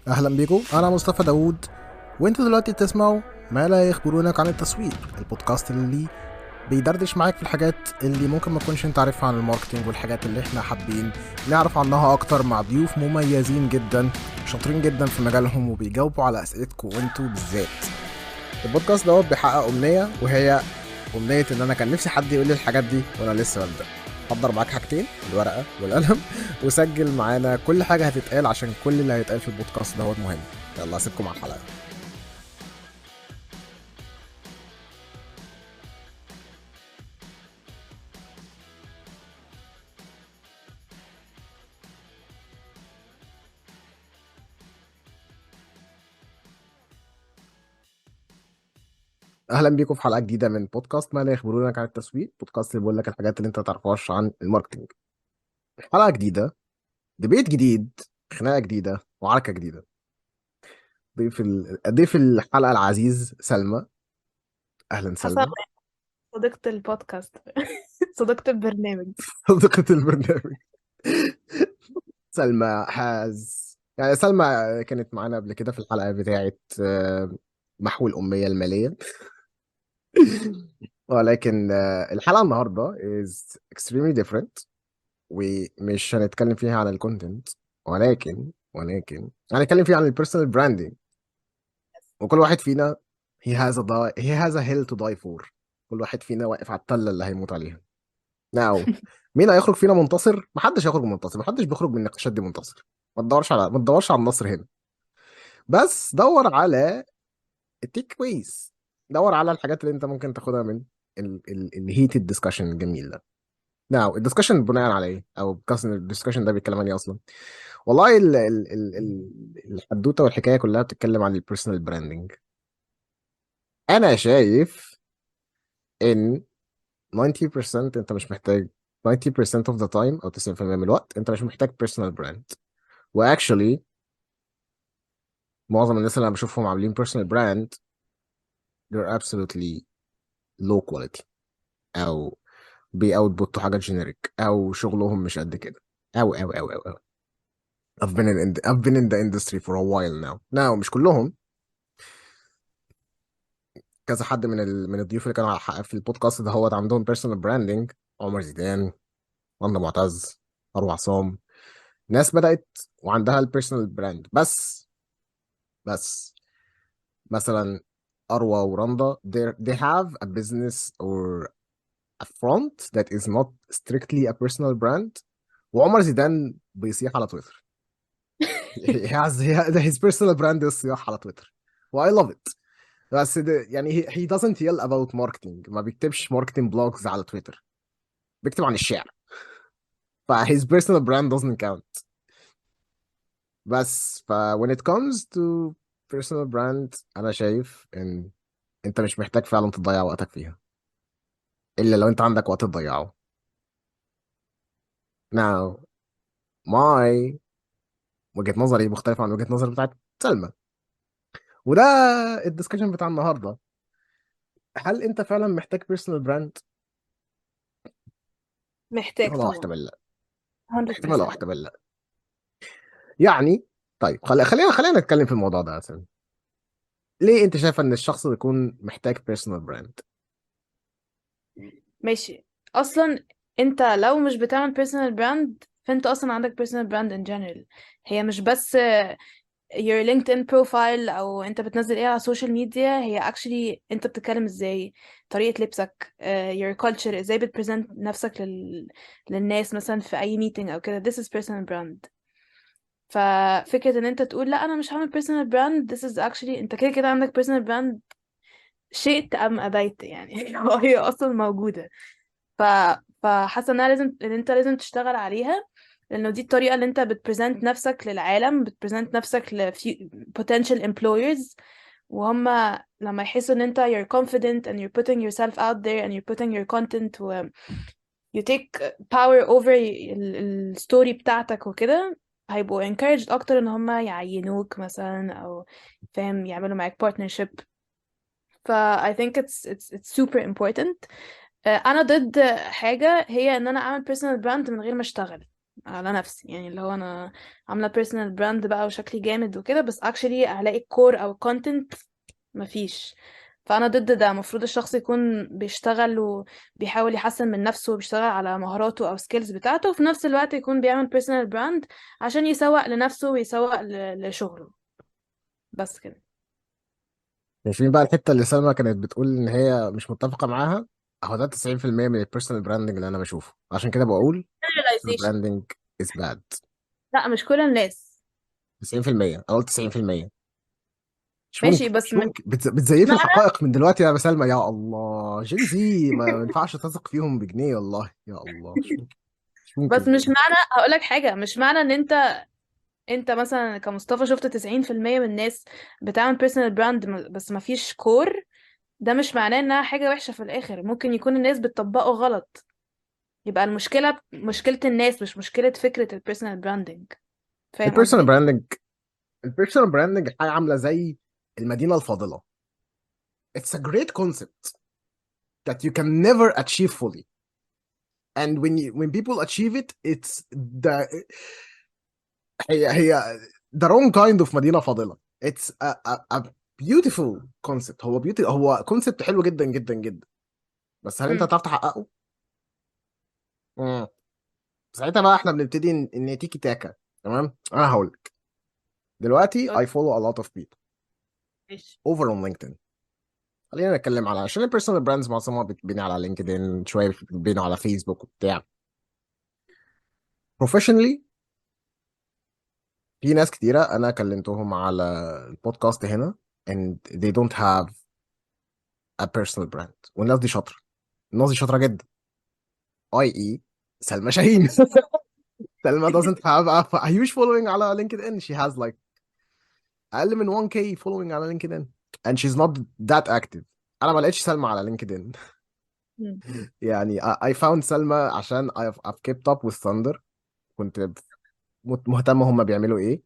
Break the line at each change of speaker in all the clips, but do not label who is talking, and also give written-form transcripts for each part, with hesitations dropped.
اهلا بيكم، انا مصطفى داوود وانتوا دلوقتي بتسمعوا ما لا يخبرونك عن التسويق، البودكاست اللي بيدردش معاك في الحاجات اللي ممكن ما تكونش انت عارفها عن الماركتينج، والحاجات اللي احنا حابين نعرف عنها اكتر مع ضيوف مميزين جدا شاطرين جدا في مجالهم وبيجاوبوا على اسئلتكم وانتوا بالذات. البودكاست دوت بيحقق امنيه، وهي امنيه ان انا كان نفسي حد يقول لي الحاجات دي وانا لسه ببدا. حضر معاك حاجتين، الورقه والقلم، وسجل معانا كل حاجه هتتقال عشان كل اللي هيتقال في البودكاست دوت مهم. يلا اسيبكم على الحلقه. اهلا بيكم في حلقه جديده من بودكاست ما لا يخبرونك عن التسويق، بودكاست اللي بيقول لك الحاجات اللي انت ما تعرفهاش عن الماركتنج. حلقه جديده، ديبيت جديد، خناقه جديده، وعركه جديده. ضيف الحلقه العزيز سلمى. اهلا
حسب
سلمى.
صديقة البودكاست. صديقة البرنامج.
صديقة البرنامج. سلمى يعني سلمى كانت معانا قبل كده في الحلقة بتاعة محو الأمية المالية. ولكن الحلقة النهاردة is extremely different، ومش هنتكلم فيها عن الكونتنت، ولكن هنتكلم فيها عن البيرسونال براندنج. وكل واحد فينا he has a hill to die for. كل واحد فينا واقف على التلة اللي هيموت عليها. ناو، مين هيخرج فينا منتصر؟ محدش هيخرج منتصر، محدش بيخرج من النقاشات دي منتصر. ما تدورش على النصر هنا، بس دور على التيك كويس. دور على الحاجات اللي انت ممكن تاخدها من الهيتد ديسكشن الجميل ده. ناو الديسكشن بناء على ايه، او الديسكشن ده بيتكلم عن ايه اصلا؟ والله الحدوته والحكايه كلها بتتكلم عن البيرسونال براندنج. انا شايف ان 90% انت مش محتاج، 90% of the time او 90% من الوقت انت مش محتاج بيرسونال براند. واكشولي معظم الناس اللي انا بشوفهم عاملين بيرسونال براند they're absolutely low quality، او بيأوتبوتوا حاجات جينيريك، او شغلهم مش قد كده، او I've been in the industry for a while now مش كلهم. كذا حد من الضيوف اللي كانوا في البودكاست ده هو عندهم بيرسونال براندنج. عمر زيدان، رندا معتز، اروى عصام. ناس بدأت وعندها البيرسونال براند، بس مثلا أروى ورندا they have a business or a front that is not strictly a personal brand. وعمر زيدان بيصيح على تويتر. his personal brand is الصياح على تويتر، و I love it. بس يعني he doesn't yell about marketing، ما بيكتبش marketing blogs على تويتر، بيكتب عن الشعر. ف his personal brand doesn't count. بس when it comes to personal brand انا شايف ان انت مش محتاج فعلا تضيع وقتك فيها، الا لو انت عندك وقت تضيعه. now my وجهة نظري مختلفة عن وجهة نظر بتاعت سلمى، وده الدiscussion بتاع النهارده. هل انت فعلا محتاج بيرسونال براند؟
محتاج
احتمال اه
طبعا.
احتمال لا. احتمال اه
100%.
احتمال لا. يعني طيب خلينا نتكلم في الموضوع ده مثلا. ليه انت شايف ان الشخص يكون محتاج بيرسونال براند؟
ماشي. اصلا انت لو مش بتعمل personal brand فانت اصلا عندك personal brand in general. هي مش بس your LinkedIn profile او انت بتنزل ايه على السوشيال ميديا، هي actually انت بتتكلم ازاي، طريقة لبسك، your culture، ازاي بتبريزنت نفسك للناس مثلا في اي meeting او كده. this is personal brand. ففكرة ان انت تقول لا انا مش هعمل personal brand، this is actually انت كده كده عندك personal brand، شئت ام ابيت يعني. هي اصلا موجودة. ف... فحاسة انها لازم ان انت لازم تشتغل عليها، لانه دي الطريقة اللي انت بتبريزنت نفسك للعالم، بتبريزنت نفسك ل potential employers. وهم لما يحسوا ان انت you're confident and you're putting yourself out there and you're putting your content و you take power over الستوري بتاعتك وكده، هيبقوا encouraged اكتر ان هم يعينوك مثلا، او فاهم يعملوا معاك partnership. ف I think it's super important. انا ضد حاجة، هي ان انا اعمل personal brand من غير ما اشتغل. على نفسي، يعني اللي هو انا عامله بيرسونال براند بقى وشكلي جامد وكده، بس اكشلي هلاقي الكور او الكونتنت مفيش. فانا ضد ده. المفروض الشخص يكون بيشتغل وبيحاول يحسن من نفسه وبيشتغل على مهاراته او سكيلز بتاعته، وفي نفس الوقت يكون بيعمل بيرسونال براند عشان يسوق لنفسه ويسوق لشغله. بس كده.
شايفين بقى الحته اللي سلمى كانت بتقول ان هي مش متفقه معاها؟ اهو ده 90% من البيرسونال براندنج اللي انا بشوفه، عشان كده بقول
generalization.
البراندنج از باد.
لا مش كل الناس.
90%، انا قلت 90%. مش
ماشي
ممكن
بس
مش ممكن
مش
بتزيف
معنى
الحقائق من دلوقتي يا سلمى، يا الله جين زي ما ينفعش تثق فيهم بجنيه، والله يا الله مش ممكن. مش ممكن
بس مش
بجد.
معنى هقولك حاجة، مش معنى ان انت مثلا كمصطفى شفت 90% من الناس بتعمل بيرسونال براند بس ما فيش كور. ده مش معناه انها حاجة وحشة في الاخر، ممكن يكون الناس بتطبقه غلط. يبقى المشكلة مشكلة الناس مش مشكلة فكرة البيرسونال براندنج. فاهم
البيرسونال
قصدي؟
براندنج البيرسونال براندنج حاجه عامله زي المدينه الفاضله. It's a great concept that you can never achieve fully, and when people achieve it, it's هي the wrong kind of مدينة فاضلة. It's a beautiful concept. هو concept حلو جدا جدا جدا، بس هل انت
امم.
هتعرف تحققه؟ مم. ساعتها بقى احنا بنبتدي ان تيكي تاكا. تمام، انا هقول لك. دلوقتي I follow a lot of people
ماشي.
over on LinkedIn. خلينا نتكلم على، عشان البيرسونال براندز معظمها بتبني على لينكدين، شويه بتبني على فيسبوك وبتاع. بروفيشنالي في ناس كتيره انا كلمتهم على البودكاست هنا and they don't have a personal brand، والناس دي شاطره. الناس دي شاطره جدا. اي سلمى شاهين. سلمى doesn't have a huge following على LinkedIn. She has like اقل من 1k following على LinkedIn and she's not that active. انا ما لقيتش سلمى على LinkedIn.
مم.
يعني I found سلمى عشان I've kept up with Thunder. كنت مهتم هم بيعملوا ايه،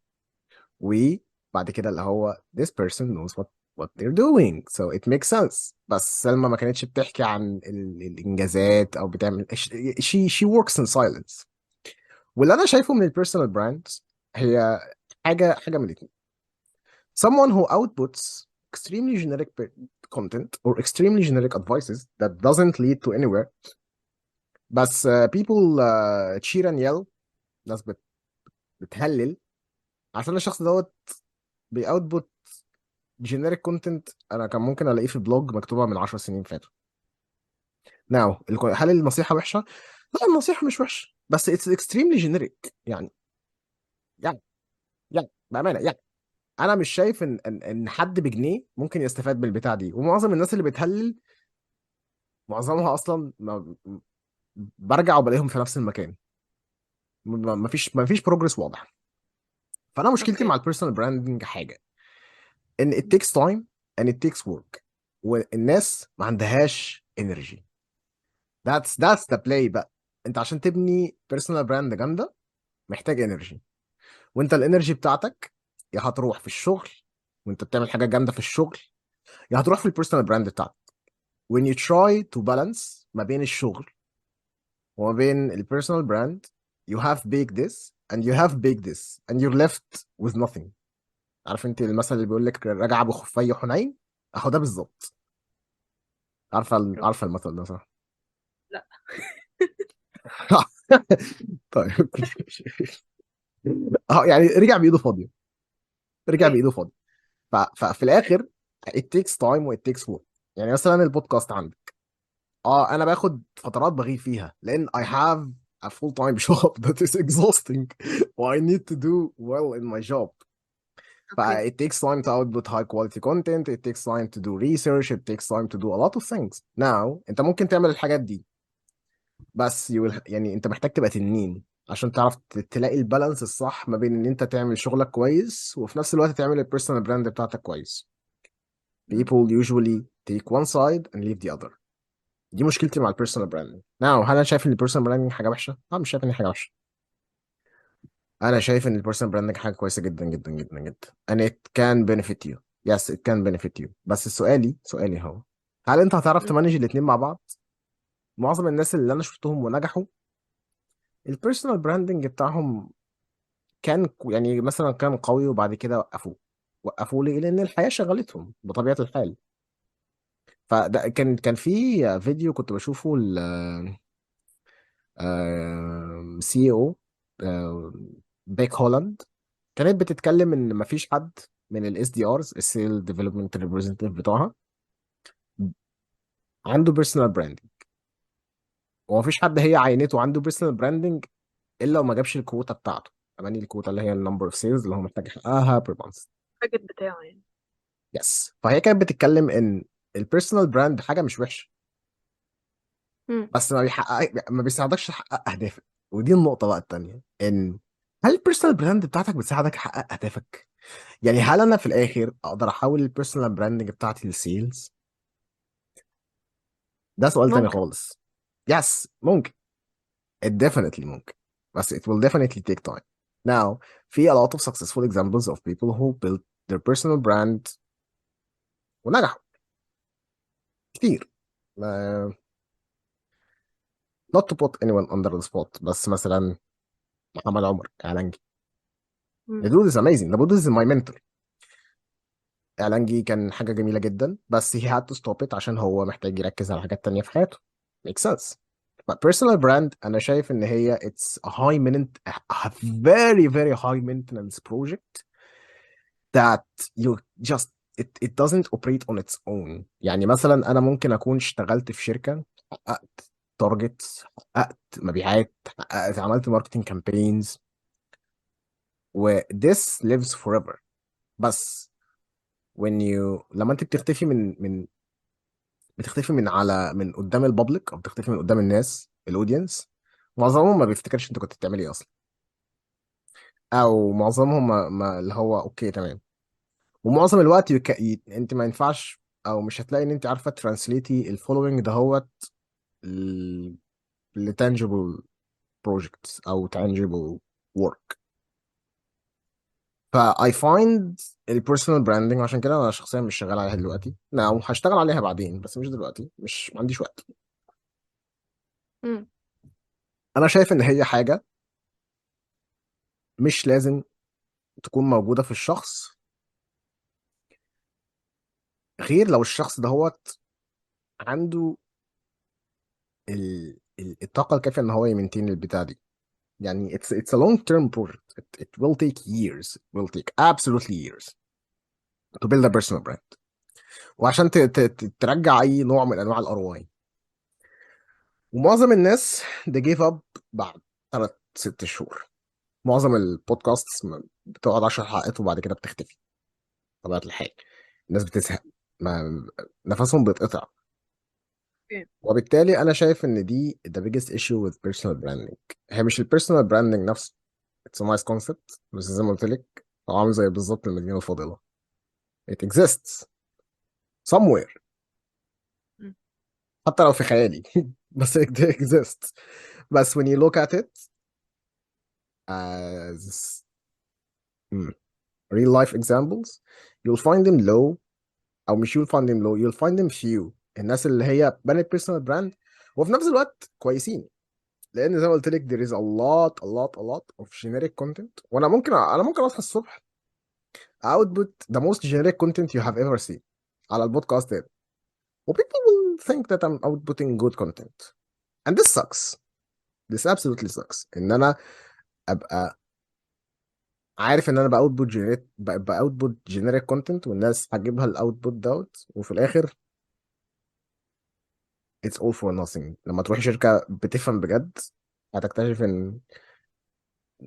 وبعد كده اللي هو this person knows what they're doing so it makes sense. بس سلمى ما كانتش بتحكي عن الانجازات او بتعمل she works in silence. واللي انا شايفه من البيرسونال براندز هي حاجه من الاثنين: someone who outputs extremely generic content or extremely generic advices that doesn't lead to anywhere. بس people cheer and yell. ناس بتهلل عشان الشخص دوت بيأوتبوت generic content. انا كان ممكن الاقيه في بلوج مكتوبه من 10 سنين فاتوا. ناو هل النصيحه وحشه؟ لا، النصيحه مش وحشه، بس it's extremely generic. يعني بامانه يعني انا مش شايف ان حد بجنيه ممكن يستفاد بالبتاع دي. ومعظم الناس اللي بتهلل معظمها اصلا برجع وبلاقيهم في نفس المكان. ما فيش بروجرس واضح. فانا مشكلتي
اوكي.
مع البيرسونال براندنج حاجه ان it takes time and it takes work، والناس ما عندهاش energy. that's the play بقى. انت عشان تبني بيرسونال براند جامده محتاج energy، وانت الانرجي بتاعتك يا هتروح في الشغل وانت بتعمل حاجه جامده في الشغل، يا هتروح في البيرسونال براند بتاعتك. when you try to balance ما بين الشغل وما بين البيرسونال براند you have baked this and you have baked this and you're left with nothing. عارف انت المثل اللي بيقول لك رجع بخفي حنين؟ اهو ده بالظبط. عارفه المثل ده صح؟
لا.
طيب. اه يعني رجع بايده فاضيه. رجع
اوكي.
بايده فاضيه. ففي الاخر it takes time و it takes work. يعني مثلا البودكاست عندك، انا باخد فترات بغيب فيها لان I have a full time job that is exhausting و I need to do well in my job. ف
اوكي.
it takes time to output high quality content, it takes time to do research, it takes time to do a lot of things. Now انت ممكن تعمل الحاجات دي، بس يعني انت محتاج تبقى تنين عشان تعرف تلاقي البالانس الصح ما بين ان انت تعمل شغلك كويس وفي نفس الوقت تعمل البيرسونال براند بتاعتك كويس.
مم.
People usually take one side and leave the other. دي مشكلتي مع البيرسونال براندنج. ناو هل انا شايف ان البيرسونال براندنج حاجه وحشه؟ لا، مش شايف ان هي حاجه وحشه. انا شايف ان البيرسونال براندنج حاجه كويسه جدا جدا جدا جدا and it can benefit you. Yes, it can benefit you. بس سؤالي هو، هل انت هتعرف
مم.
تمانج الاثنين مع بعض؟ معظم الناس اللي انا شفتهم ونجحوا البيرسونال براندنج بتاعهم كان يعني مثلا كان قوي وبعد كده وقفوه ليه؟ لان الحياه شغلتهم بطبيعه الحال. فده كان في فيديو كنت بشوفه سي او بيك هولاند، كانت بتتكلم ان مفيش حد من الاس دي ارز السيل ديفلوبمنت ريبريزنتيف بتوعها عنده بيرسونال براندنج، ومفيش حد هي عينته عنده بيرسونال براندنج الا وما جابش الكوتا بتاعته. اماني الكوتا اللي هي النمبر اوف سيلز اللي هو محتاج يحققها بير مانث.
التارجت بتاعه يعني.
يس، فهي كانت بتتكلم ان البيرسونال براند حاجه مش وحشه،
مم.
بس ما بيساعدكش تحقق اهدافك. ودي النقطه بقى التانيه، ان هل البيرسونال براند بتاعتك بتساعدك تحقق اهدافك؟ يعني هل انا في الاخر اقدر احول البيرسونال براندنج بتاعتي لسيلز؟ ده سؤال تاني
ممكن.
خالص. يس ممكن. it definitely ممكن، بس it will definitely take time. Now في a lot of successful examples of people who built their personal brand ونجحوا كتير. ما not to put anyone under the spot، بس مثلا محمد عمر اعلانجي.
مم.
the dude is amazing. the dude is my mentor. اعلانجي كان حاجة جميلة جدا، بس he had to stop it عشان هو محتاج يركز على حاجات تانية في حياته. makes sense. but personal brand أنا شايف إن هي it's a high maintenance a very very high maintenance project that you just it doesn't operate on its own. يعني مثلا أنا ممكن أكون اشتغلت في شركة، حققت تارجتس، حققت مبيعات، حققت عملت ماركتنج كامبينز، و this lives forever. بس لما انت بتختفي من قدام البابليك، او بتختفي من قدام الناس الاودينس، معظمهم ما بيفتكرش انت كنت بتعمل ايه اصلا، او معظمهم اللي هو اوكي تمام. ومعظم الوقت انت ما ينفعش او مش هتلاقي ان انت عارفه ترانسليتي الفولوينج ده هو لتانجيبل بروجكتس او تانجيبل ورك. فا I find البيرسونال براندنج، عشان كده انا شخصيا مش شغال عليها دلوقتي. نعم هشتغل عليها بعدين بس مش دلوقتي، مش ما عنديش وقت.
مم.
انا شايف ان هي حاجه مش لازم تكون موجوده في الشخص، غير لو الشخص ده هو عنده الطاقه الكافيه ان هو يمنتين البتاع دي. يعني it's a long term project. It will take years. It will take absolutely years to build a personal brand. وعشان ترجع اي نوع من انواع الار واي. ومعظم الناس they give up بعد 3 6 شهور. معظم البودكاست بتقعد 10 حلقات وبعد كده بتختفي طبيعة الحال. الناس بتزهق، ما نفسهم بيتقطع.
اوكي.
وبالتالي انا شايف ان دي the biggest issue with personal branding. هي مش البيرسونال براندنج نفسه، it's a nice concept، بس زي ما قلت لك هو عامل زي بالظبط المدينة الفاضلة. it exists somewhere،
مم.
حتى لو في خيالي بس it exists. بس when you look at it as real life examples you'll find them low. او مش you'll find them low، you'll find them few. الناس اللي هي بنت personal brand وفي نفس الوقت كويسين. لان زي ما قلت لك there is a lot of generic content. وانا ممكن اصحى الصبح output the most generic content you have ever seen على البودكاست ده، و people will think that I'm outputting good content, and this sucks. this absolutely sucks ان انا ابقى عارف ان انا باوتبوت جينيريك كونتنت والناس هتجيبها الاوتبوت دوت، وفي الاخر it's all for nothing. لما تروحي شركة بتفهم بجد هتكتشف ان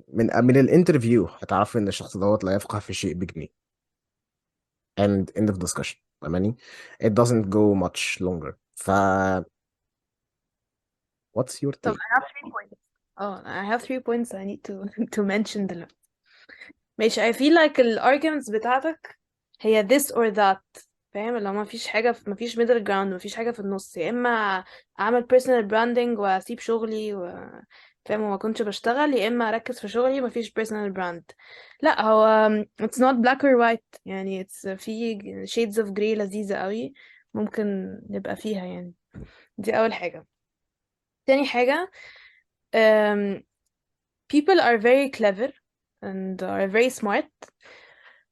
من الانترفيو هتعرفي ان الشخص دوت لا يفقه في شيء بجنيه. and end of discussion. فاهماني؟ it doesn't go much longer. what's your
طب
take؟
I have 3 points. I have 3 points I need to to mention دلوقتي. ماشي. I feel like ال arguments بتاعتك هي this or that. فاهم؟ لو ما فيش حاجة ما فيش middle ground، ما فيش حاجة في النص. يا إما أعمل personal branding وأسيب شغلي فاهم، وما كنتش بشتغل، يا إما أركز في شغلي وما فيش personal brand. لا، هو it's not black or white يعني. it's في shades of gray لذيذة قوي ممكن نبقى فيها يعني. دي أول حاجة. تاني حاجة، people are very clever and are very smart.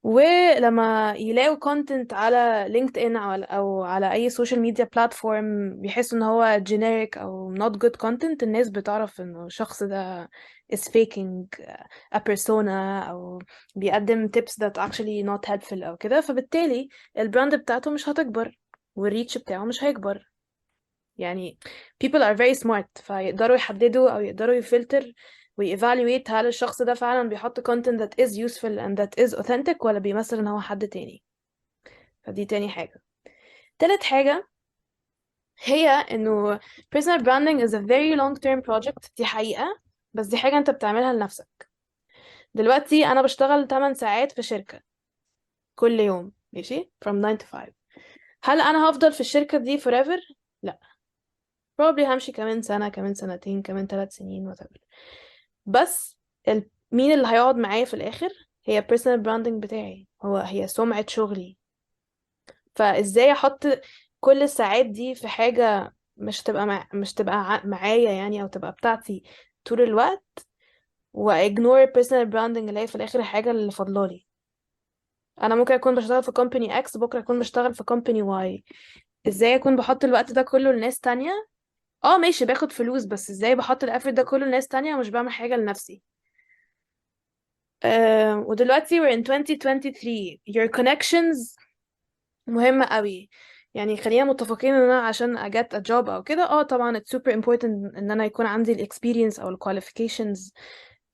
ولما يلاقوا content على لينكد ان او على اي social media platform بيحسوا ان هو generic او not good content، الناس بتعرف انه الشخص ده is faking a persona او بيقدم tips that actually not helpful او كده، فبالتالي البراند بتاعته مش هتكبر والريتش بتاعه مش هيكبر. يعني people are very smart، فيقدروا يحددوا او يقدروا يفلتر ويevaluate هل الشخص ده فعلا بيحط content that is useful and that is authentic ولا بيمثل ان هو حد تاني. فدي تاني حاجة. تالت حاجة هي انه personal branding is a very long term project. دي حقيقة، بس دي حاجة انت بتعملها لنفسك. دلوقتي انا بشتغل 8 ساعات في شركة كل يوم، ماشي، from 9 to 5. هل انا هفضل في الشركة دي forever؟ لا، probably همشي كمان سنة، كمان سنتين، كمان 3 سنين whatever. بس مين اللي هيقعد معايا في الآخر؟ هي personal branding بتاعي، هي سمعة شغلي. فازاي احط كل الساعات دي في حاجة مش تبقى معايا يعني، او تبقى بتاعتي طول الوقت، واجنور personal branding اللي هي في الآخر الحاجة اللي فاضلالي. انا ممكن اكون بشتغل في company X، بكرة اكون بشتغل في company Y. ازاي اكون بحط الوقت ده كله لناس تانية؟ ماشي باخد فلوس، بس ازاي بحط الافورت ده كله لناس تانية ومش بعمل حاجة لنفسي؟ ودلوقتي we're in 2023. your connections مهمة قوي. يعني خلينا متفقين ان انا عشان اجت a job او كده، طبعا it's super important ان انا يكون عندي ال experience او ال qualifications،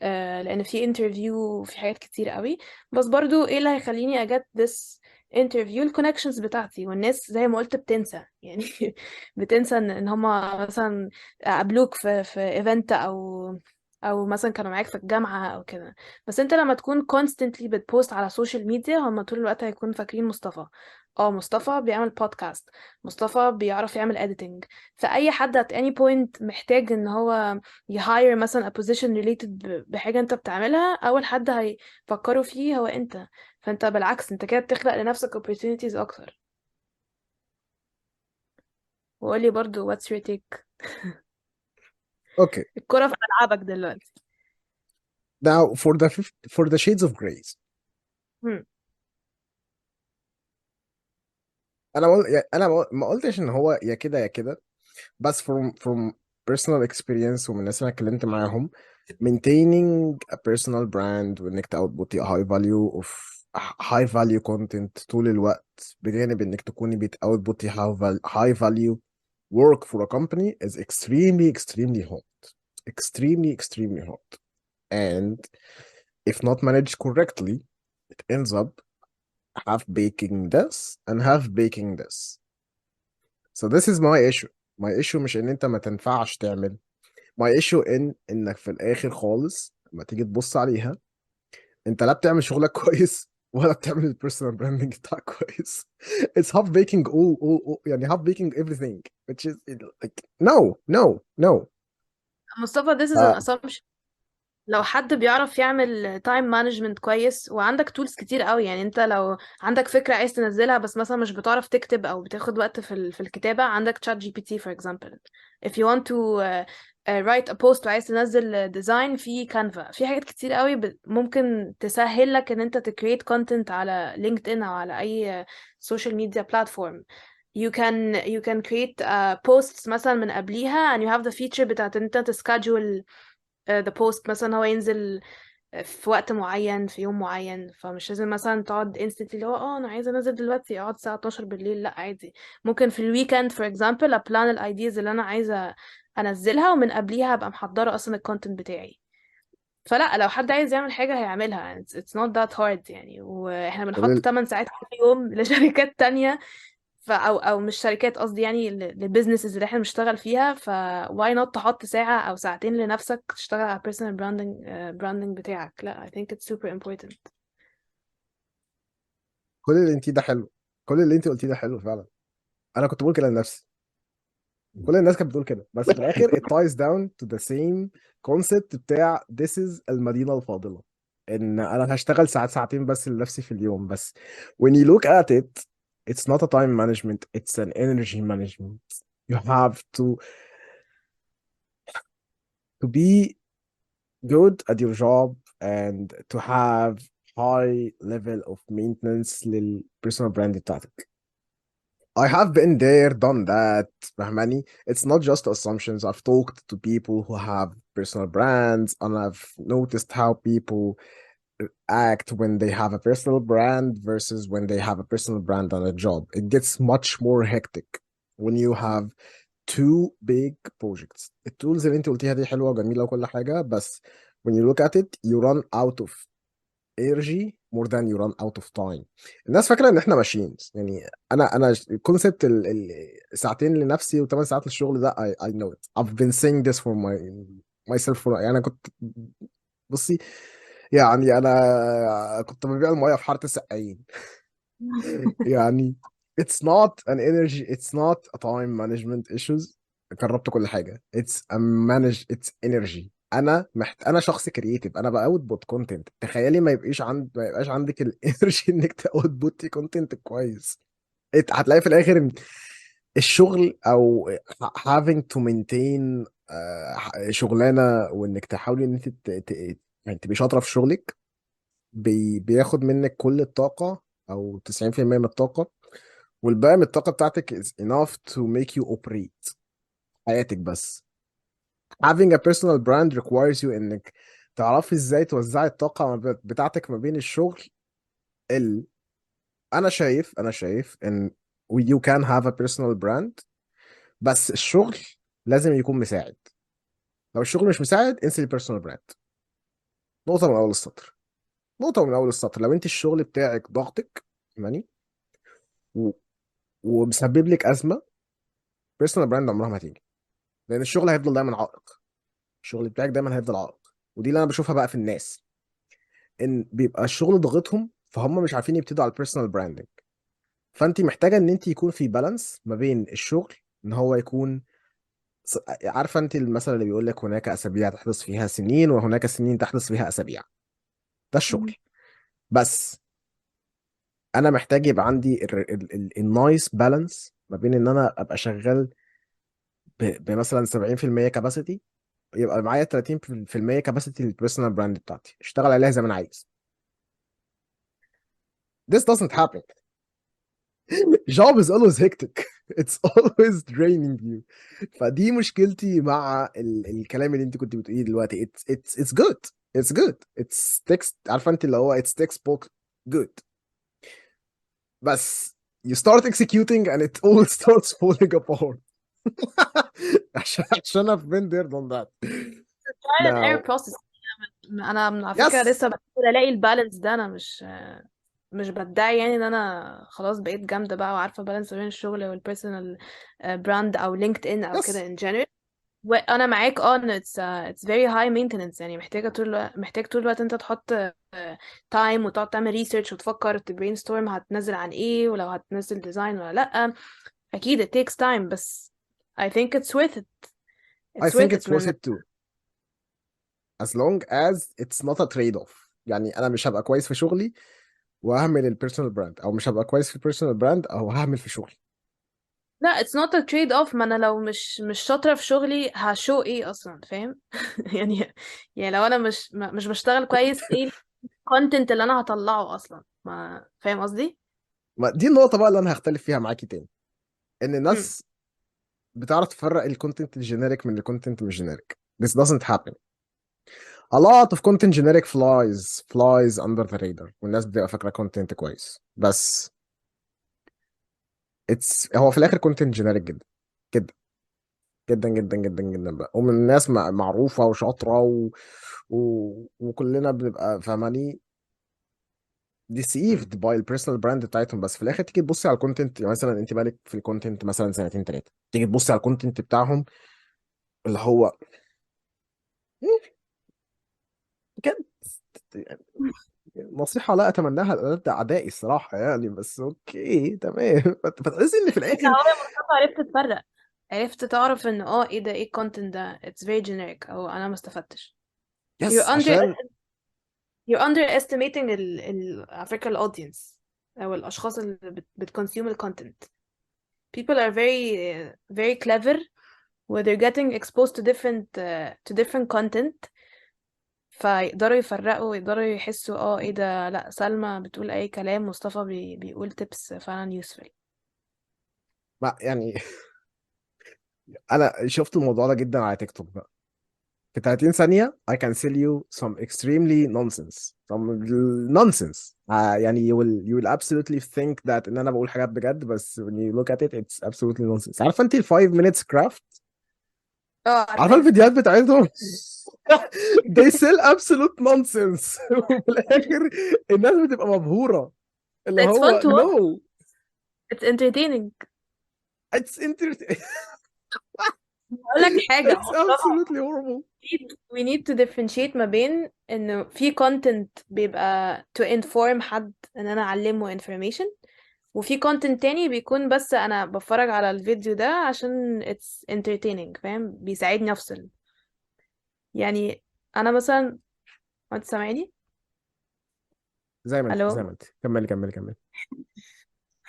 لان في interview وفي حاجات كتير قوي. بس برضو ايه اللي هيخليني اجت this interview؟ ال connections بتاعتي. والناس زي ما قلت بتنسى يعني بتنسى ان هما مثلا قابلوك في event او مثلا كانوا معاك في الجامعة او كده. بس انت لما تكون constantly بتبوست على social media، هما طول الوقت هيكونوا فاكرين مصطفى. مصطفى بيعمل بودكاست، مصطفى بيعرف يعمل editing. فأي حد at any point محتاج ان هو يهاير مثلا a position related بحاجة انت بتعملها، اول حد هيفكروا فيه هو انت. فانت بالعكس انت كده بتخلق لنفسك opportunities اكتر. وقولي برضو what's your take.
Okay,
الكرة في ملعبك دلوقتي.
now for the shades of grays.
هم.
انا ما قلتش ان هو يا كده يا كده، بس from personal experience ومن الناس اللي أنا اتكلمت معاهم، maintaining a personal brand وانك تoutput high value of high value content طول الوقت، بجانب انك تكوني output high value work for a company is extremely hard, extremely hard. And if not managed correctly, it ends up half baking this and half baking this. So this is my issue. My issue مش ان انت ما تنفعش تعمل. My issue انك في الاخر خالص لما تيجي تبص عليها، انت لا بتعمل شغلك كويس ولا بتعمل البيرسونال براندنج بتاعك كويس. It's half baking all يعني half baking everything, which is like no.
مصطفى this is an
آه.
assumption. لو حد بيعرف يعمل تايم مانجمنت كويس وعندك تولز كتير قوي، يعني انت لو عندك فكرة عايز تنزلها بس مثلا مش بتعرف تكتب او بتاخد وقت في الكتابة، عندك تشات جي بي تي for example. if you want to write a post وعايز تنزل ديزاين في كانفا، في حاجات كتير قوي ممكن تسهل لك ان انت تكريت كونتنت على لينكد ان او على اي social media platform. you can create posts مثلا من قبليها and you have the feature بتاعت ان انت تسكادجول the post، مثلا هو ينزل في وقت معين في يوم معين. فمش لازم مثلا تقعد instantly اللي هو انا عايزه انزل دلوقتي اقعد الساعه 12 بالليل، لا عادي. ممكن في الويكند for example ابلان الايديز اللي انا عايزه انزلها، ومن قبليها ابقى محضره اصلا الكونتنت بتاعي. فلا، لو حد عايز يعمل حاجه هيعملها. it's not that hard يعني. واحنا بنحط
كل
8 ساعات كل يوم لشركات تانية، او مش شركات قصدي، يعني البيزنسز اللي احنا بنشتغل فيها. ف why not تحط ساعة او ساعتين لنفسك تشتغل على personal branding بتاعك؟ لا I think it's super important.
كل اللي انت ده حلو، كل اللي انت قلتيه ده حلو فعلا. انا كنت بقول كده لنفسي، كل الناس كانت بتقول كده، بس في الاخر it ties down to the same concept بتاع this is المدينة الفاضلة، ان انا هشتغل ساعتين بس لنفسي في اليوم بس. when you look at it, it's not a time management, it's an energy management. You have to be good at your job and to have high level of maintenance للبيرسونال براند بتاعتك. I have been there, done that. فاهماني? It's not just assumptions. I've talked to people who have personal brands and I've noticed how people act when they have a personal brand versus when they have a personal brand on a job. It gets much more hectic when you have two big projects. التولز اللي انت قلتيها دي حلوة وجميلة وكل حاجة، بس when you look at it you run out of energy more than you run out of time. الناس فاكرة ان احنا ماشيين، يعني انا الكونسبت ساعتين لنفسي و8 ساعات للشغل ده I know it. I've been saying this for myself for يعني انا كنت، بصي يعني انا كنت ببيع الميه في حاره السقايين. يعني it's not an energy, it's not a time management issues. جربت كل حاجه. it's energy. انا شخص كرييتيف، انا باوتبوت كونتنت. تخيلي ما يبقاش عندك الانرجي انك تاوتبوتي كونتنت كويس. هتلاقي في الاخر إن الشغل او having to maintain شغلانه، وانك تحاولي ان انت يعني تبقي شاطره في شغلك، بياخد منك كل الطاقة أو 90% من الطاقة، والباقي من الطاقة بتاعتك is enough to make you operate حياتك بس. Having a personal brand requires you إنك تعرفي إزاي توزعي الطاقة بتاعتك ما بين الشغل. ال أنا شايف إن you can have a personal brand، بس الشغل لازم يكون مساعد. لو الشغل مش مساعد انسي البيرسونال براند. نقطة من أول السطر. نقطة من أول السطر. لو أنت الشغل بتاعك ضغطك يعني و- ومسبب لك أزمة، بيرسونال براند عمرها ما هتيجي، لان الشغل هيفضل دايما عائق. الشغل بتاعك دايما هيفضل عائق. ودي اللي انا بشوفها بقى في الناس، ان بيبقى الشغل ضاغطهم فهم مش عارفين يبتدوا على البيرسونال براندنج. فانت محتاجه ان انت يكون في بالانس ما بين الشغل، ان هو يكون عارفه انت المثل اللي بيقول لك هناك اسابيع تحدث فيها سنين وهناك سنين تحدث فيها اسابيع. ده الشغل.
مم.
بس انا محتاج يبقى عندي النايس بالانس ما بين ان انا ابقى شغال بمثلا 70% كاباسيتي، يبقى معايا 30% كاباسيتي للبيرسونال براند بتاعتي اشتغل عليها زي ما انا عايز. This doesn't happen. Job is always hectic. It's always draining you. فدي مشكلتي مع الكلام اللي انت كنت بتقوليه دلوقتي. It's good. It's good. It's text. عارفه انت اللي هو it's textbook good. بس you start executing and it all starts falling apart. عشان I've been there done that.
trial and error
Now,
process. انا على فكره
yes.
لسه بحاول الاقي البالانس ده. انا مش بدعي يعني ان انا خلاص بقيت جامده بقى وعارفه بالانس بين الشغل والبيرسونال براند او لينكد ان او
Yes.
كده ان جنرال. وانا معاك ان it's very high maintenance. يعني محتاج طول الوقت انت تحط تايم وتقعد تعمل ريسيرش وتفكر تبرين ستورم هتنزل عن ايه ولو هتنزل ديزاين ولا لا. اكيد it takes time بس I think it's worth it.
I
It's
think
worth it
it's worth
من
it too. as long as it's not a trade off. يعني انا مش هبقى كويس في شغلي وهعمل البيرسونال براند، او مش هبقى كويس في البيرسونال براند او هعمل في شغلي.
لا it's not a trade off. ما انا لو مش شاطره في شغلي هشو ايه اصلا فاهم. يعني لو انا مش بشتغل كويس ايه الكونتنت اللي انا هطلعه اصلا؟ ما فاهم قصدي.
ما دي النقطة بقى اللي انا هختلف فيها معاكي تاني، ان
مم.
الناس بتعرف تفرق الكونتنت الجينيريك من الكونتنت مش جينيريك. This doesn't happen. A lot of content generic flies under the radar والناس بتبقى فاكرة كونتنت كويس، بس هو في الاخر كونتنت جينيريك جدا جدا جدا جدا جدا جدا بقى، ومن الناس معروفة وشاطرة وكلنا بنبقى فاهماني deceived by البيرسونال براند بتاعتهم. بس في الاخر تيجي تبصي على الكونتنت، يعني مثلا انت بالك في الكونتنت مثلا سنتين ثلاثه، تيجي تبصي على الكونتنت بتاعهم اللي هو كان يعني نصيحة لا أتمناها لأولاد أعدائي الصراحة يعني، بس أوكي تمام. فتحس إن في
انت
الآخر
اهو يا مصطفى عرفت تفرق. عرفت تعرف ان ايه ده، ايه الكونتنت ده it's very generic او انا ما استفدتش. you're
يس
under
عشان
you're underestimating على فكرة الaudience او الاشخاص اللي بتconsume الكونتنت. people are very clever where they're getting exposed to different content فيقدروا يفرقوا ويقدروا يحسوا ايه ده، لا سلمى بتقول اي كلام، مصطفى بيقول تبس فعلا useful.
ما يعني انا شفت الموضوع ده جدا على تيك توك بقى. في 30 ثانية I can sell you some extremely nonsense some nonsense. يعني you will absolutely think that ان انا بقول حاجات بجد، بس when you look at it it's absolutely nonsense. عارفة انت ال 5 minutes craft؟ عارفة
عارفاها.
الفيديوهات بتاعتهم؟ they sell absolute nonsense. وفي الاخر الناس بتبقى مبهورة، اللي
it's fun
هو
to watch.
no
it's entertaining.
it's entertaining.
اقول لك حاجه،
it's
مصطفى،
absolutely horrible.
we need to differentiate ما بين انه في content بيبقى to inform حد، ان انا اعلمه information، وفي content تاني بيكون بس انا بتفرج على الفيديو ده عشان it's entertaining، فاهم؟ بيساعدني افصل. يعني انا مثلا، انت سامعني؟
زي ما انت
الو.
زي ما انت كملي كملي كملي.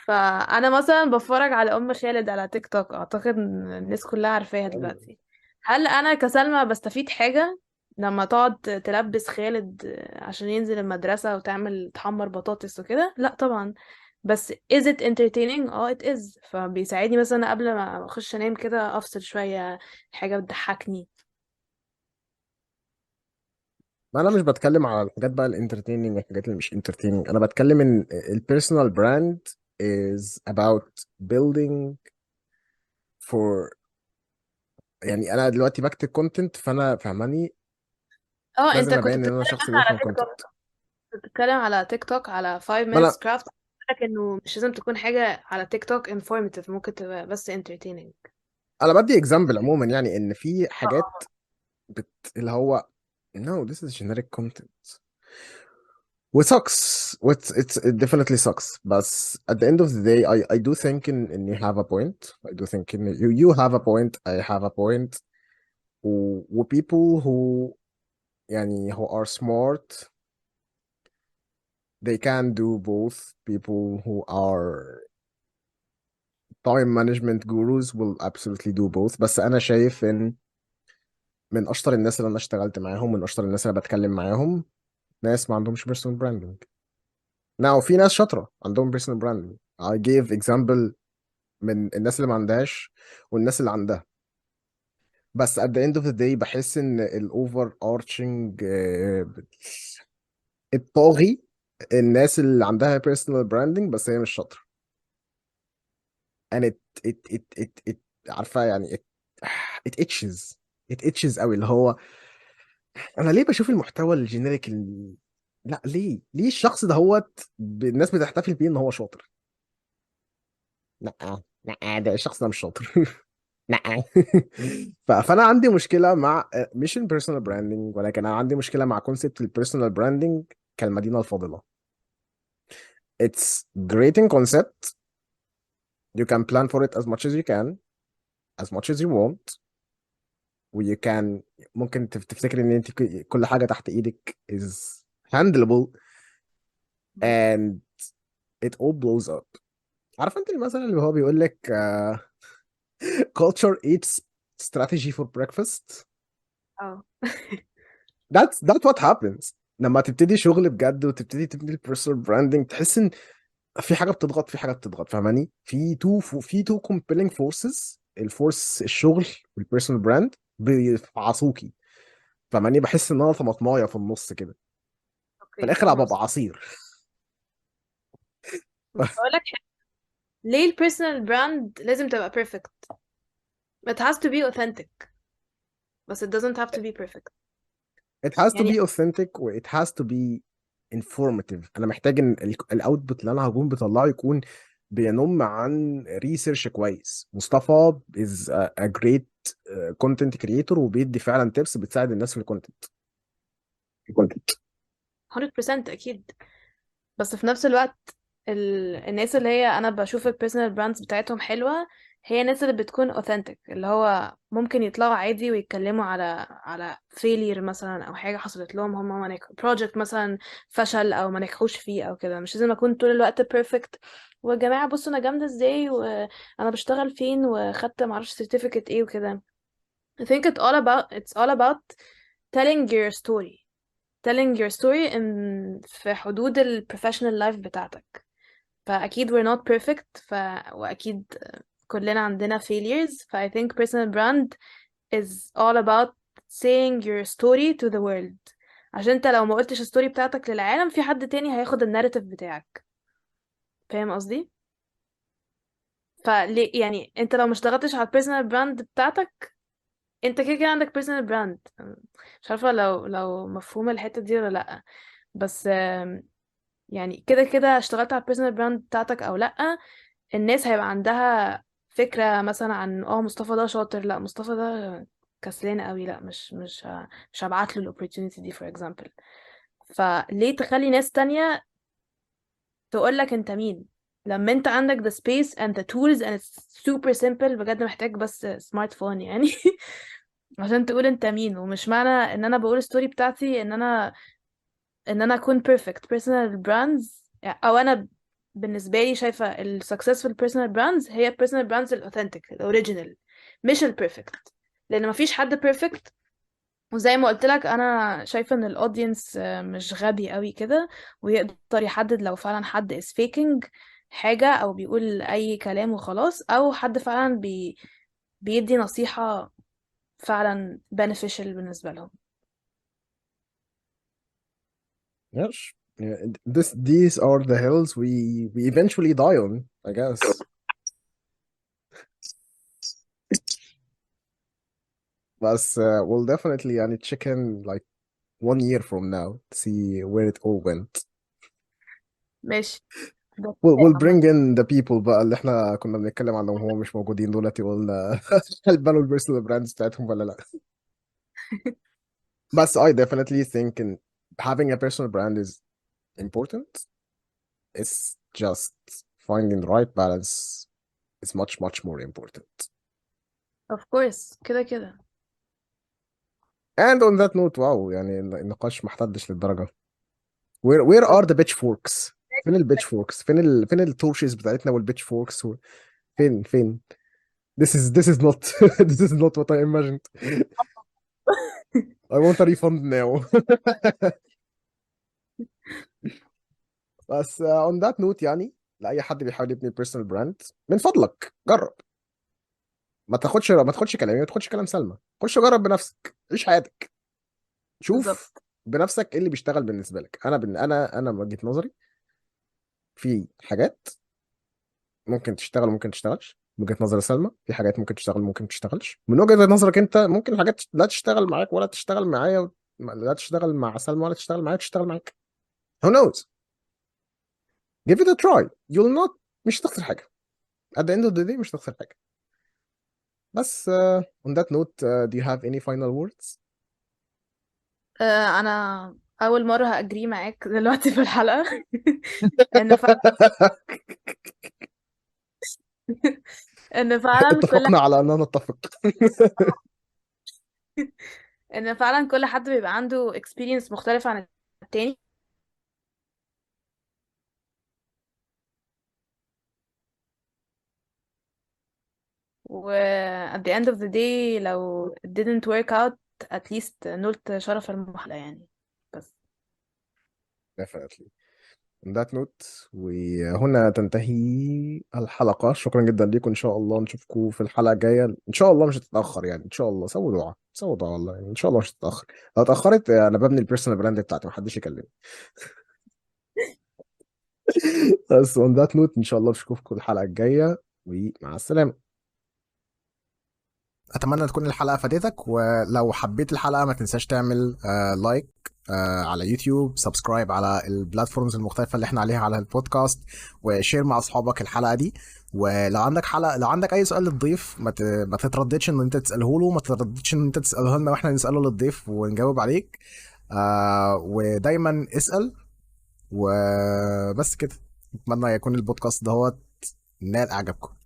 فانا مثلا بتفرج على ام خالد على تيك توك، اعتقد ان الناس كلها عارفاها دلوقتي. هل انا كسلمى بستفيد حاجة لما تقعد تلبس خالد عشان ينزل المدرسة وتعمل تحمر بطاطس وكده؟ لا طبعا. بس is it entertaining؟ it is. فبيساعدني مثلا قبل ما اخش انام كده افصل شوية، حاجة بتضحكني.
ما انا مش بتكلم على الحاجات بقى الانترتيننج والحاجات اللي مش انترتيننج، انا بتكلم ان البيرسونال براند is about building for. يعني انا دلوقتي بكتب كونتنت، فانا فاهماني
انت
لازم
كنت
ابين ان انا
بتتكلم
شخص
مثلا على
بيفهم
تيك توك،
كونتنت.
بتتكلم على تيك توك على 5
ما
minutes
انا
craft. لك انه مش لازم تكون حاجة على تيك توك informative، ممكن تبقى بس entertaining.
انا بدي اكزامبل عموما، يعني ان في حاجات اللي هو no this is generic content و sucks it definitely sucks. بس at the end of the day I do think in you have a point. I do think in you have a point, I have a point. و people who يعني who are smart they can do both. People who are time management gurus will absolutely do both. بس انا شايف ان من اشطر الناس اللي انا اشتغلت معاهم، من اشطر الناس اللي بتكلم معاهم، ناس ما عندهمش personal branding. now في ناس شاطرة عندهم personal branding. I gave example من الناس اللي ما عندهاش والناس اللي عندها. بس at the end of the day بحس ان ال overarching الطاغي الناس اللي عندها personal branding بس هي مش شاطرة. and it عارفة يعني it itches. it itches قوي، اللي هو انا ليه بشوف المحتوى الجينيريك لا ليه الشخص ده الناس بتحتفل بيه ان هو شاطر؟ لا لا ده الشخص ده مش شاطر. لا. فانا عندي مشكله مع مش البيرسونال براندنج، ولكن انا عندي مشكله مع كونسيبت البيرسونال براندنج كالمدينه الفاضله. it's great in concept. you can plan for it as much as you can, as much as you want. و you can ممكن تفتكر ان انت كل حاجه تحت ايدك is handleable and it all blows up. عارف انت المثل اللي هو بيقول لك culture eats strategy for breakfast.
اه.
that's what happens لما تبتدي شغل بجد وتبتدي تبني البيرسونال براندنج. تحس ان في حاجه بتضغط، في حاجه بتضغط، فاهماني؟ في تو compelling forces، الفورس الشغل والبيرسونال براند بيفعصوكي، فاهماني؟ بحس ان انا طماطمايه في النص كده، في
اوكي،
الاخر
فاهمة
ابقى
قصدك.
عصير.
بس اقول لك حاجة، ليه البيرسونال براند لازم تبقى perfect؟ it has to be authentic، بس it doesn't have to be perfect.
it has to
يعني
be authentic و it has to be informative. انا محتاج ان الاوتبوت اللي انا هكون بطلعه يكون بينم عن ريسيرش كويس. مصطفى is a great content creator وبيدي فعلا تيبس بتساعد الناس في الكونتنت.
100% اكيد. بس في نفس الوقت الناس اللي هي انا بشوف البيرسونال براندز بتاعتهم حلوة، هي الناس اللي بتكون authentic، اللي هو ممكن يطلعوا عادي ويتكلموا على failure مثلا او حاجة حصلت لهم، هم ما project مثلا فشل او ما نجحوش فيه او كده. مش لازم اكون طول الوقت perfect، ويا جماعة بصوا انا جامدة ازاي وانا بشتغل فين وخدت معرفش certificate ايه وكده. I think it's all about telling your story. telling your story في حدود ال professional life بتاعتك. فأكيد we're not perfect وأكيد كلنا عندنا failures. I think personal brand is all about saying your story to the world. عشان انت لو ما قلتش الستوري بتاعتك للعالم، في حد تاني هياخد الناريتيف بتاعك. فاهم قصدي؟ فليه يعني انت لو ما اشتغلتش على البيرسونال براند بتاعتك، انت كده كده عندك بيرسونال براند. مش عارفة لو مفهومة الحتة دي ولا لأ، بس يعني كده كده اشتغلت على البيرسونال براند بتاعتك او لأ، الناس هيبقى عندها فكرة مثلا عن مصطفى ده شاطر، لا مصطفى ده كسلان قوي، لا مش هبعت له الاوبورتونيتي دي for example. فليه تخلي ناس تانية تقول لك انت مين لما انت عندك the space and the tools and it's super simple؟ بجد محتاج بس سمارت فون يعني عشان تقول انت مين. ومش معنى ان انا بقول الستوري بتاعتي ان انا اكون perfect personal brands، او انا بالنسبه لي شايفه ال successful personal brands هي personal brands ال authentic ال original، مش ال perfect. لان مفيش حد perfect. وزي ما قلت لك انا شايفه ان الاودينس مش غبي قوي كده، ويقدر يحدد لو فعلا حد is faking حاجه او بيقول اي كلام وخلاص، او حد فعلا بيدي نصيحه فعلا beneficial بالنسبه لهم.
Yes. Yeah, these are the hills we eventually die on, I guess. But we'll definitely يعني check in like 1 year from now to see where it all went.
ماشي. ده
We'll
عامة.
bring in the people بقى اللي احنا كنا بنتكلم عنهم هو مش موجودين دلوقتي، وقلنا هل بنوا البيرسونال براندز بتاعتهم ولا لا. بس I definitely think in having a personal brand is important. It's just finding the right balance is much much more important.
of course كده كده.
And on that note wow يعني النقاش ما احتدش للدرجة. Where are the pitchforks؟ فين البيتشفوركس؟ فين التورشز بتاعتنا والبيتشفوركس فين this is not this is not what I imagined. I want a refund now. بس on that note يعني لأي حد بيحاول يبني personal brand من فضلك جرب. ما تاخدش كلامي، ما تاخدش كلام سلمى، خش جرب بنفسك، عيش حياتك، شوف
بالظبط.
بنفسك ايه اللي بيشتغل بالنسبة لك. انا من وجهة نظري في حاجات ممكن تشتغل وممكن تشتغلش. من وجهة نظر سلمى في حاجات ممكن تشتغل وممكن تشتغلش. من وجهة نظرك انت ممكن الحاجات لا تشتغل معاك ولا تشتغل معايا لا تشتغل مع سلمى ولا تشتغل معايا تشتغل معاك. Who knows? Give it a try. You'll not مش هتخسر حاجة. At the end of the day مش هتخسر حاجة. بس on that note do you have any final words؟
انا اول مره هاجري معاك دلوقتي في الحلقه ان ان فعلا كل
اتفقنا على اننا نتفق.
ان فعلا كل حد بيبقى عنده experience مختلفه عن التاني. و at the end of the day لو it didn't work out at least نلت شرف المحاولة يعني. بس
Definitely. On that note وهنا تنتهي الحلقة. شكرا جدا ليكم. إن شاء الله نشوفكم في الحلقة الجاية. إن شاء الله مش هتتأخر يعني. إن شاء الله سووا دعاء سووا دعاء والله يعني. إن شاء الله مش هتتأخر. لو اتأخرت أنا ببني البيرسونال براند بتاعتي محدش يكلمني. بس on that note إن شاء الله نشوفكم الحلقة الجاية ومع السلامة. اتمنى تكون الحلقه فادتك، ولو حبيت الحلقه ما تنساش تعمل لايك على يوتيوب، سبسكرايب على البلاتفورمز المختلفه اللي احنا عليها على البودكاست، وشير مع اصحابك الحلقه دي. ولو عندك لو عندك اي سؤال للضيف ما تترددش ان انت تساله له، ما تترددش ان انت تساله لنا واحنا نساله للضيف ونجاوب عليك. ودايما اسال. وبس كده. اتمنى يكون البودكاست دهوت نال اعجابكم.